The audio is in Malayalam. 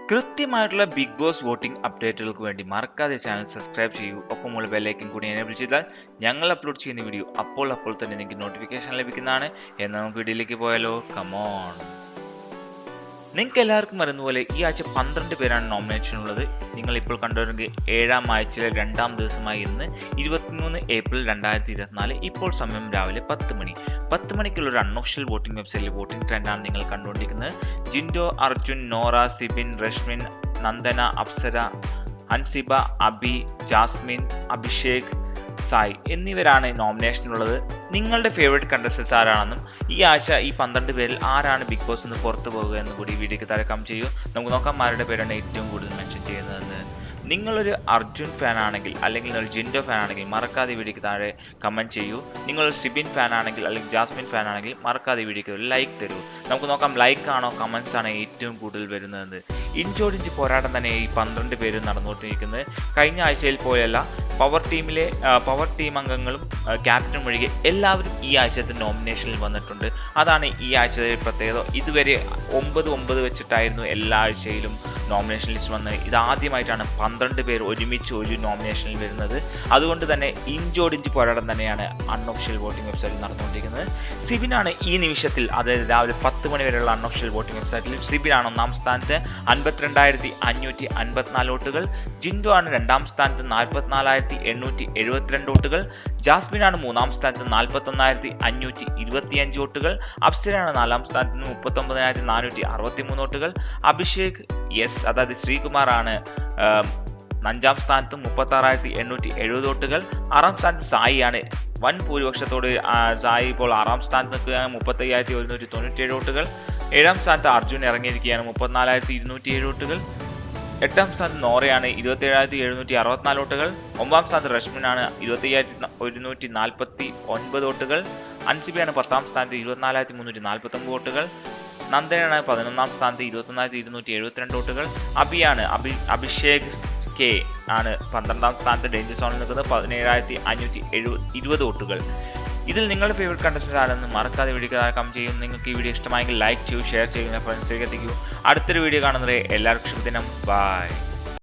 കൃത്യമായിട്ടുള്ള ബിഗ് ബോസ് വോട്ടിംഗ് അപ്ഡേറ്റുകൾക്ക് വേണ്ടി മറക്കാതെ ചാനൽ സബ്സ്ക്രൈബ് ചെയ്യൂ. ഒപ്പമുള്ള ബെല്ലൈക്കൻ കൂടി എനേബിൾ ചെയ്താൽ ഞങ്ങൾ അപ്ലോഡ് ചെയ്യുന്ന വീഡിയോ അപ്പോൾ തന്നെ നിങ്ങൾക്ക് നോട്ടിഫിക്കേഷൻ ലഭിക്കുന്നതാണ്. എന്നാൽ നമുക്ക് വീഡിയോയിലേക്ക് പോയാലോ? കമോൺ. നിങ്ങൾക്ക് എല്ലാവർക്കും അറിയുന്നതുപോലെ ഈ ആഴ്ച 12 പേരാണ് നോമിനേഷൻ ഉള്ളത്. നിങ്ങൾ ഇപ്പോൾ കണ്ടുവരുന്നത് 7ാം ആഴ്ചയിലെ 2ാം ദിവസമായി ഇന്ന് 23 ഏപ്രിൽ 2024. ഇപ്പോൾ സമയം രാവിലെ 10 മണി. 10 മണിക്കുള്ള ഒരു അൺഒഫീഷ്യൽ വോട്ടിംഗ് വെബ്സൈറ്റിൽ വോട്ടിംഗ് ട്രെൻഡാണ് നിങ്ങൾ കണ്ടുകൊണ്ടിരിക്കുന്നത്. ജിൻഡോ, അർജുൻ, നോറ, സിബിൻ, രശ്മിൻ, നന്ദന, അപ്സര, അൻസിബ, അബി, ജാസ്മിൻ, അഭിഷേക്, സായ് എന്നിവരാണ് നോമിനേഷനുള്ളത്. നിങ്ങളുടെ ഫേവറേറ്റ് കണ്ടസ്റ്റൻസ് ആരാണെന്നും ഈ ആഴ്ച ഈ 12 പേരിൽ ആരാണ് ബിഗ് ബോസ് നിന്ന് പുറത്തു പോകുക എന്ന് കൂടി വീഡിയോക്ക് താഴെ കമന്റ് ചെയ്യൂ. നമുക്ക് നോക്കാം ആരുടെ പേരാണ് ഏറ്റവും കൂടുതൽ മെൻഷൻ ചെയ്യുന്നതെന്ന്. നിങ്ങളൊരു അർജുൻ ഫാൻ ആണെങ്കിൽ അല്ലെങ്കിൽ ഒരു ജിൻഡോ ഫാൻ ആണെങ്കിൽ മറക്കാതെ വീഡിയോക്ക് താഴെ കമന്റ് ചെയ്യൂ. നിങ്ങളൊരു സിബിൻ ഫാൻ ആണെങ്കിൽ അല്ലെങ്കിൽ ജാസ്മിൻ ഫാൻ ആണെങ്കിൽ മറക്കാതെ വീഡിയോക്ക് ഒരു ലൈക്ക് തരൂ. നമുക്ക് നോക്കാം ലൈക്ക് ആണോ കമന്റ്സ് ആണോ ഏറ്റവും കൂടുതൽ വരുന്നത്. ഇഞ്ചോടിഞ്ച് പോരാട്ടം തന്നെ ഈ 12 പേരും നടന്നുകൊണ്ടിരിക്കുന്നത്. കഴിഞ്ഞ ആഴ്ചയിൽ പോലെയല്ല, പവർ ടീം അംഗങ്ങളും ക്യാപ്റ്റനും ഒഴികെ എല്ലാവരും ഈ ആഴ്ചത്തെ നോമിനേഷനിൽ വന്നിട്ടുണ്ട്. അതാണ് ഈ ആഴ്ചത്തെ പ്രത്യേകത. ഇതുവരെ 9 വെച്ചിട്ടായിരുന്നു എല്ലാ ആഴ്ചയിലും നോമിനേഷൻ ലിസ്റ്റ് വന്നത്. ഇതാദ്യമായിട്ടാണ് 12 പേർ ഒരുമിച്ച് ഒരു നോമിനേഷനിൽ വരുന്നത്. അതുകൊണ്ട് തന്നെ ഇഞ്ചോടിഞ്ച് പോരാട്ടം തന്നെയാണ് അൺഒഫീഷ്യൽ വോട്ടിംഗ് വെബ്സൈറ്റിൽ നടന്നുകൊണ്ടിരിക്കുന്നത്. സിബിനാണ് ഈ നിമിഷത്തിൽ, അതായത് രാവിലെ 10 മണി വരെയുള്ള അൺഒഫീഷ്യൽ വോട്ടിംഗ് വെബ്സൈറ്റിൽ സിബിനാണ് 1ാം സ്ഥാനത്ത് 52,554 വോട്ടുകൾ. ജിൻഡോ ആണ് 2ാം സ്ഥാനത്ത് 44,872 വോട്ടുകൾ. ജാസ്മിനാണ് 3ാം സ്ഥാനത്ത് 41,525 വോട്ടുകൾ. അപ്സരയാണ് 4ാം സ്ഥാനത്ത് 39,463 വോട്ടുകൾ. അഭിഷേക് അതായത് ശ്രീകുമാർ ആണ് 5ാം സ്ഥാനത്ത് 36,870 വോട്ടുകൾ. 6ാം സ്ഥാനത്ത് സായി ആണ്. വൻ ഭൂരിപക്ഷത്തോട് സായി ഇപ്പോൾ 6ാം സ്ഥാനത്ത് നിൽക്കുകയാണ്, 35,197 വോട്ടുകൾ. 7ാം സ്ഥാനത്ത് അർജുൻ ഇറങ്ങിയിരിക്കുകയാണ്, 34,207 വോട്ടുകൾ. 8ാം സ്ഥാനത്ത് നോറയാണ് 27,764 വോട്ടുകൾ. 9ാം സ്ഥാനത്ത് രശ്മിനാണ് 25,149 വോട്ടുകൾ. അൻസിബയാണ് 10ാം സ്ഥാനത്ത് 24,349 വോട്ടുകൾ. നന്ദനാണ് 11ാം സ്ഥാനത്ത് 21,272 വോട്ടുകൾ. അഭിഷേക് കെ ആണ് 12ാം സ്ഥാനത്ത് ഡേഞ്ചർ സോണിൽ നിൽക്കുന്നത്, 17,520 വോട്ടുകൾ. ഇതിൽ നിങ്ങളുടെ ഫേവറേറ്റ് കണ്ടസ്റ്റൻസ് ആണെന്ന് മറക്കാതെ വീഡിയോ കമന്റ് ചെയ്യും. നിങ്ങൾക്ക് ഈ വീഡിയോ ഇഷ്ടമായെങ്കിൽ ലൈക്ക് ചെയ്യൂ, ഷെയർ ചെയ്യുക, ഫ്രണ്ട്സിലേക്ക് എത്തിക്കൂ. അടുത്തൊരു വീഡിയോ കാണുന്നവരെ എല്ലാവർക്കും ശുഭദിനം. ബൈ.